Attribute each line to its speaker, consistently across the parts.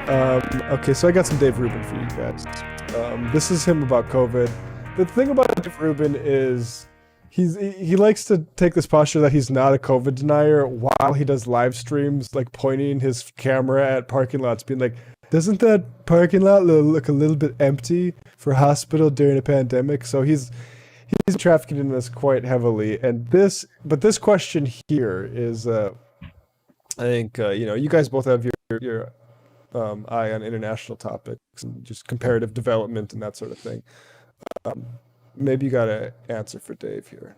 Speaker 1: Okay, so I got some Dave Rubin for you guys. This is him about COVID. The thing about Dave Rubin is he likes to take this posture that he's not a COVID denier while he does live streams, like pointing his camera at parking lots, being like, "Doesn't that parking lot look a little bit empty for a hospital during a pandemic?" So he's trafficking in this quite heavily. And this question here is, I think you guys both have your eye on international topics and just comparative development and that sort of thing. Maybe you got an answer for Dave here.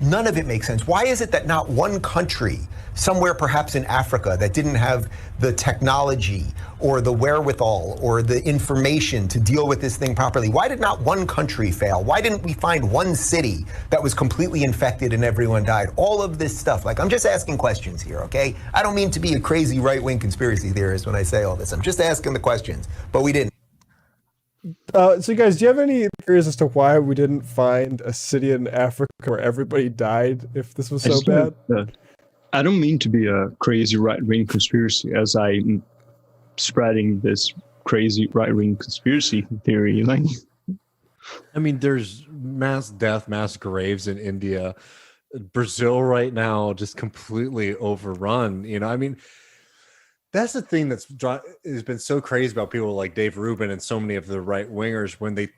Speaker 2: None of it makes sense. Why is it that not one country, somewhere perhaps in Africa, that didn't have the technology or the wherewithal or the information to deal with this thing properly, why did not one country fail? Why didn't we find one city that was completely infected and everyone died? All of this stuff. Like, I'm just asking questions here, okay? I don't mean to be a crazy right-wing conspiracy theorist when I say all this. I'm just asking the questions, but we didn't.
Speaker 1: So guys, do you have any theories as to why we didn't find a city in Africa where everybody died if this was so bad?
Speaker 3: I don't mean to be a crazy right-wing conspiracy as I'm spreading this crazy right-wing conspiracy theory. Like,
Speaker 4: I mean, there's mass death, mass graves in India. Brazil right now just completely overrun. I mean, that's the thing has been so crazy about people like Dave Rubin and so many of the right wingers when they,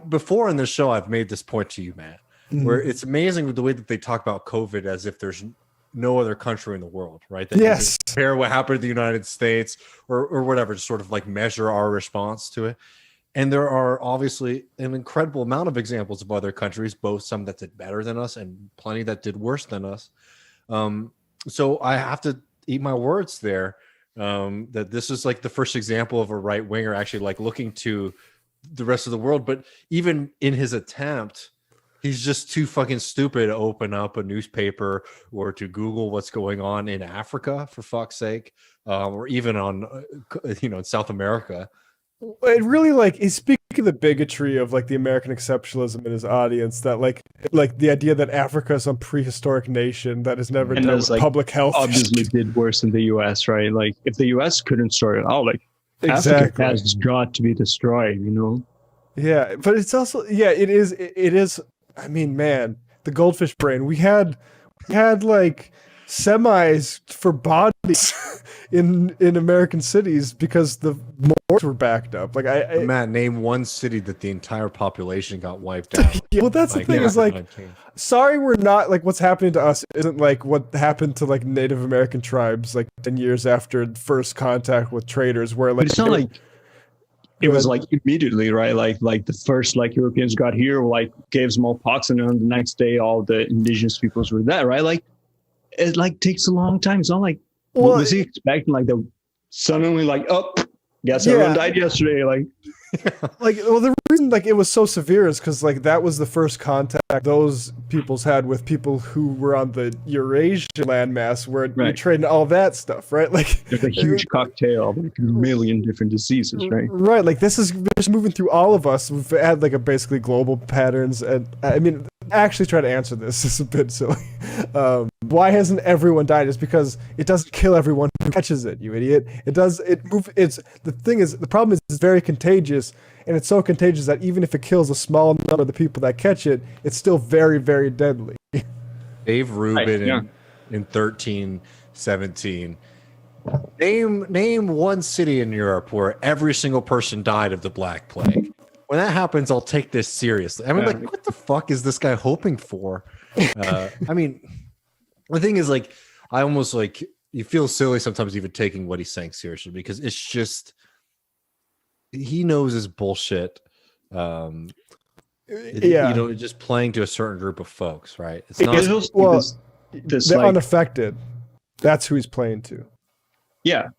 Speaker 4: before in this show, I've made this point to you, Matt, where it's amazing the way that they talk about COVID as if there's no other country in the world, right? That
Speaker 1: yes.
Speaker 4: Compare what happened to the United States or whatever, to sort of like measure our response to it. And there are obviously an incredible amount of examples of other countries, both some that did better than us and plenty that did worse than us. So I have to eat my words there, that this is like the first example of a right winger actually like looking to the rest of the world. But even in his attempt, he's just too fucking stupid to open up a newspaper or to Google what's going on in Africa, for fuck's sake, or even on, in South America.
Speaker 1: It really is speaking of the bigotry of like the American exceptionalism in his audience, that like the idea that Africa is some prehistoric nation that has never dealt with public health.
Speaker 3: Obviously did worse than the US, right? Like, if the US couldn't sort it out, like,
Speaker 1: exactly.
Speaker 3: Africa has got to be destroyed,
Speaker 1: Yeah, but it's also, it is. I mean, man, the goldfish brain. We had like semis for bodies in American cities because the morgues were backed up. Like,
Speaker 4: Matt, name one city that the entire population got wiped out.
Speaker 1: Yeah, well, that's the thing is like, sorry, we're not like what's happening to us isn't like what happened to like Native American tribes like 10 years after first contact with traders, where like,
Speaker 3: but it's not like it was like immediately, right? Like the first like Europeans got here, like gave smallpox, and then the next day all the indigenous peoples were there, right? Like, it like takes a long time. It's not like, was he expecting like the suddenly like, oh, guess everyone died yesterday? Like,
Speaker 1: the reason like it was so severe is because like that was the first contact those peoples had with people who were on the Eurasian landmass where we traded all that stuff, right? Like,
Speaker 3: there's a huge cocktail of like a million different diseases, right?
Speaker 1: Right, like this is just moving through all of us. We've had like a basically global patterns, and I mean, actually try to answer this is a bit silly. Why hasn't everyone died? Is because it doesn't kill everyone who catches it, you idiot. The problem is it's very contagious, and it's so contagious that even if it kills a small number of the people that catch it, it's still very, very deadly.
Speaker 4: Dave Rubin in 1317. Name one city in Europe where every single person died of the Black Plague. When that happens, I'll take this seriously. I mean, like, what the fuck is this guy hoping for? I mean, the thing is, like, I almost like, you feel silly sometimes even taking what he's saying seriously, because it's just, he knows his bullshit. Just playing to a certain group of folks, right? It's not
Speaker 1: the unaffected. That's who he's playing to.
Speaker 3: Yeah,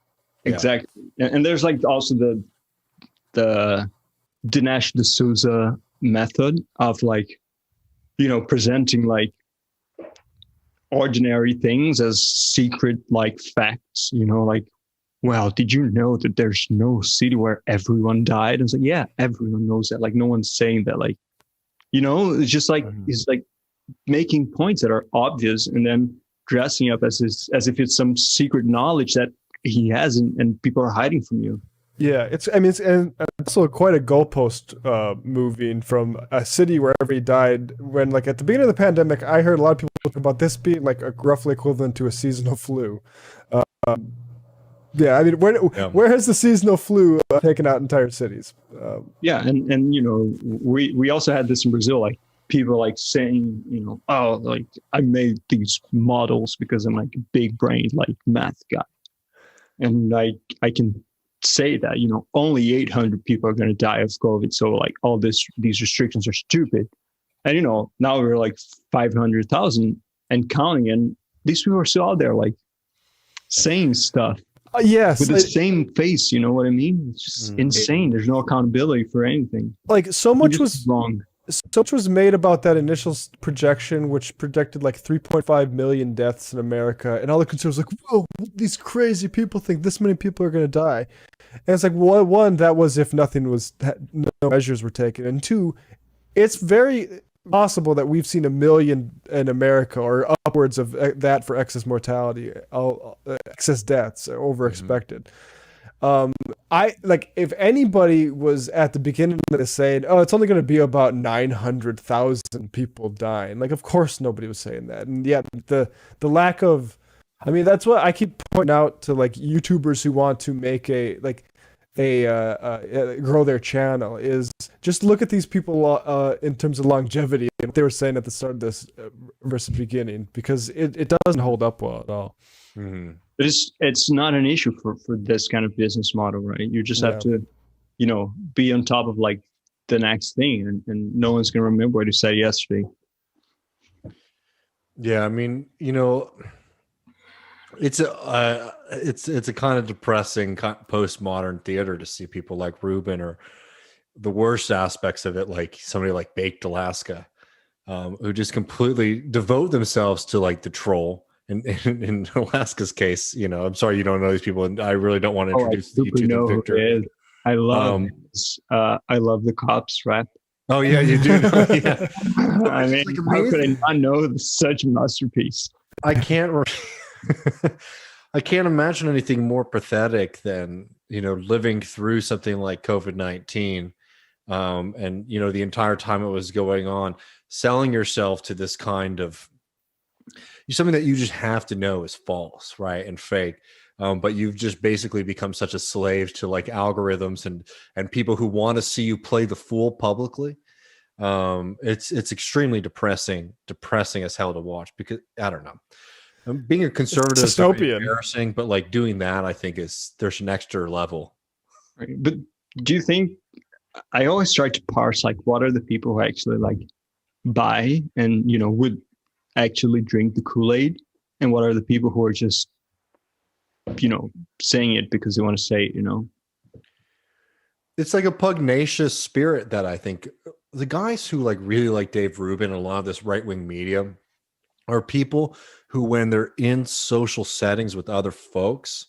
Speaker 3: exactly. And there's like also the Dinesh D'Souza method of like, presenting like ordinary things as secret like facts, like, well, did you know that there's no city where everyone died? And it's like, yeah, everyone knows that. Like, no one's saying that. Like, it's just like, it's like making points that are obvious and then dressing up as if it's some secret knowledge that he has, and people are hiding from you.
Speaker 1: Yeah, it's also quite a goalpost moving from a city wherever he died. When like at the beginning of the pandemic, I heard a lot of people talk about this being like a roughly equivalent to a seasonal flu. Yeah, I mean, where has the seasonal flu taken out entire cities?
Speaker 3: Yeah, and you know, we also had this in Brazil, like people like saying, you know, oh, like I made these models because I'm like a big brain, like math guy, and I can say that, you know, only 800 people are going to die of COVID, so like all these restrictions are stupid. And you know, now we're like 500,000 and counting, and these people are still out there like saying stuff.
Speaker 1: Yes,
Speaker 3: with the same face, you know what I mean? It's just insane. There's no accountability for anything.
Speaker 1: Like so much was
Speaker 3: wrong.
Speaker 1: So much was made about that initial projection, which projected like 3.5 million deaths in America, and all the conservatives were like, whoa, these crazy people think this many people are going to die. And it's like, well, one, that was if no measures were taken, and two, it's very possible that we've seen 1 million in America or upwards of that for excess mortality, excess deaths over expected. I like if anybody was at the beginning of this saying, oh, it's only going to be about 900,000 people dying. Like, of course, nobody was saying that. And yet the lack of, I mean, that's what I keep pointing out to like YouTubers who want to make grow their channel is just look at these people in terms of longevity and what they were saying at the start of this versus beginning, because it doesn't hold up well at all.
Speaker 4: Mm-hmm.
Speaker 3: But it's not an issue for this kind of business model, right? You just have to, you know, be on top of like the next thing, and no one's going to remember what you said yesterday.
Speaker 4: Yeah, I mean, you know, it's a kind of depressing postmodern theater to see people like Rubin, or the worst aspects of it, like somebody like Baked Alaska, who just completely devote themselves to like the troll. In Alaska's case, you know, I'm sorry you don't know these people, and I really don't want to introduce you to the Victor.
Speaker 3: I love I love the cops rap.
Speaker 4: Oh yeah, you do. Yeah.
Speaker 3: I mean, like, how could I not know such a masterpiece?
Speaker 4: I can't imagine anything more pathetic than, you know, living through something like COVID-19, and you know, the entire time it was going on, selling yourself to this kind of something that you just have to know is false, right, and fake, but you've just basically become such a slave to like algorithms and people who want to see you play the fool publicly. It's extremely depressing as hell to watch, because I don't know, being a conservative is embarrassing, but like doing that, I think there's an extra level.
Speaker 3: Right. But do you think, I always try to parse like what are the people who actually like buy and, you know, would actually drink the Kool-Aid, and what are the people who are just, you know, saying it because they want to say it, you know?
Speaker 4: It's like a pugnacious spirit that I think the guys who like really like Dave Rubin and a lot of this right-wing media are people who, when they're in social settings with other folks,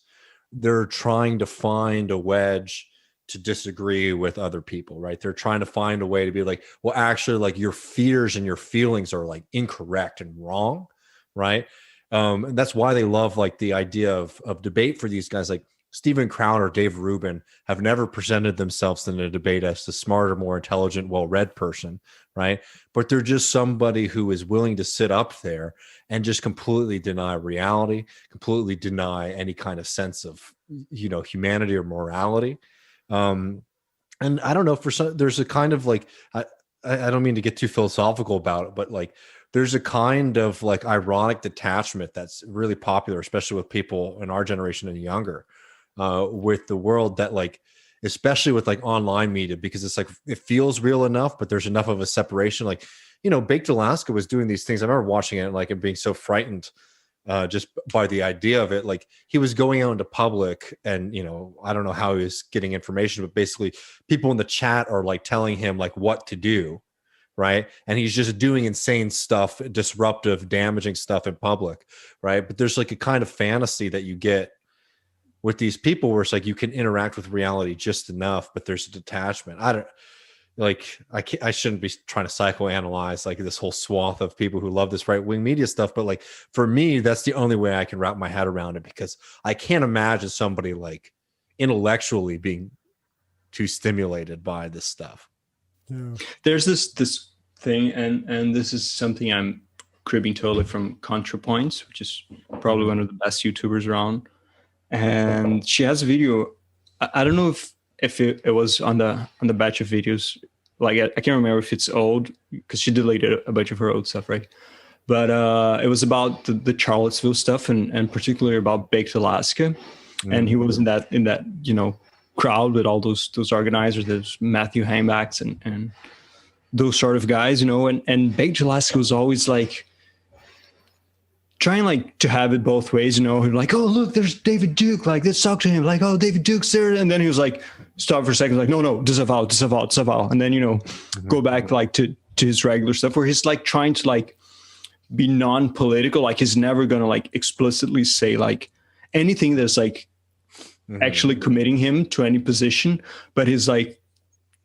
Speaker 4: they're trying to find a wedge to disagree with other people, right? They're trying to find a way to be like, well, actually, like your fears and your feelings are like incorrect and wrong, right? And that's why they love like the idea of debate for these guys. Like Steven Crowder, Dave Rubin have never presented themselves in a debate as the smarter, more intelligent, well-read person, right? But they're just somebody who is willing to sit up there and just completely deny reality, completely deny any kind of sense of, you know, humanity or morality. And I don't know, for some, there's a kind of like, I don't mean to get too philosophical about it, but like there's a kind of like ironic detachment that's really popular, especially with people in our generation and younger, with the world, that like, especially with like online media, because it's like, it feels real enough, but there's enough of a separation. Like, you know, Baked Alaska was doing these things. I remember watching it and being so frightened just by the idea of it. Like he was going out into public and, you know, I don't know how he was getting information, but basically people in the chat are like telling him like what to do. Right. And he's just doing insane stuff, disruptive, damaging stuff in public. Right. But there's like a kind of fantasy that you get with these people where it's like you can interact with reality just enough, but there's a detachment. like I shouldn't be trying to psychoanalyze like this whole swath of people who love this right wing media stuff, but like for me, that's the only way I can wrap my head around it, because I can't imagine somebody like intellectually being too stimulated by this stuff.
Speaker 1: Yeah.
Speaker 3: There's this thing, and this is something I'm cribbing totally from Contra Points, which is probably one of the best YouTubers around. And she has a video. I don't know if it was on the batch of videos. Like I can't remember if it's old, because she deleted a bunch of her old stuff, right? But it was about the Charlottesville stuff, and particularly about Baked Alaska. And he was in that crowd with all those organizers, those Matthew Heimbachs and those sort of guys, and Baked Alaska was always like trying like to have it both ways, like, oh look, there's David Duke, like let's talk to him, like, oh, David Duke's there, and then he was like stop for a second, like no, disavow, and then go back like to his regular stuff, where he's like trying to like be non-political, like he's never gonna like explicitly say like anything that's like actually committing him to any position, but he's like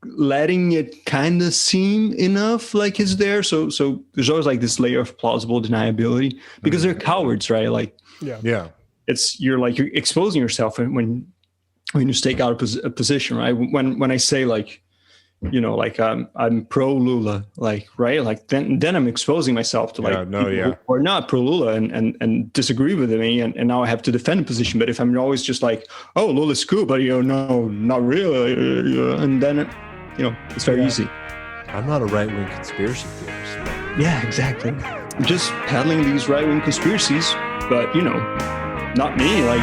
Speaker 3: letting it kind of seem enough like he's there. So there's always like this layer of plausible deniability, because they're cowards, right? Like,
Speaker 1: Yeah.
Speaker 3: you're exposing yourself when you stake out a position, right? When I say like, like I'm pro Lula, like, right? Like then I'm exposing myself to like people who are not pro Lula and disagree with me, and now I have to defend a position. But if I'm always just like, oh, Lula's cool, but no, not really, and then it's very easy.
Speaker 4: I'm not a right-wing conspiracy theorist.
Speaker 3: Yeah, exactly. I'm just peddling these right-wing conspiracies, but not me. Like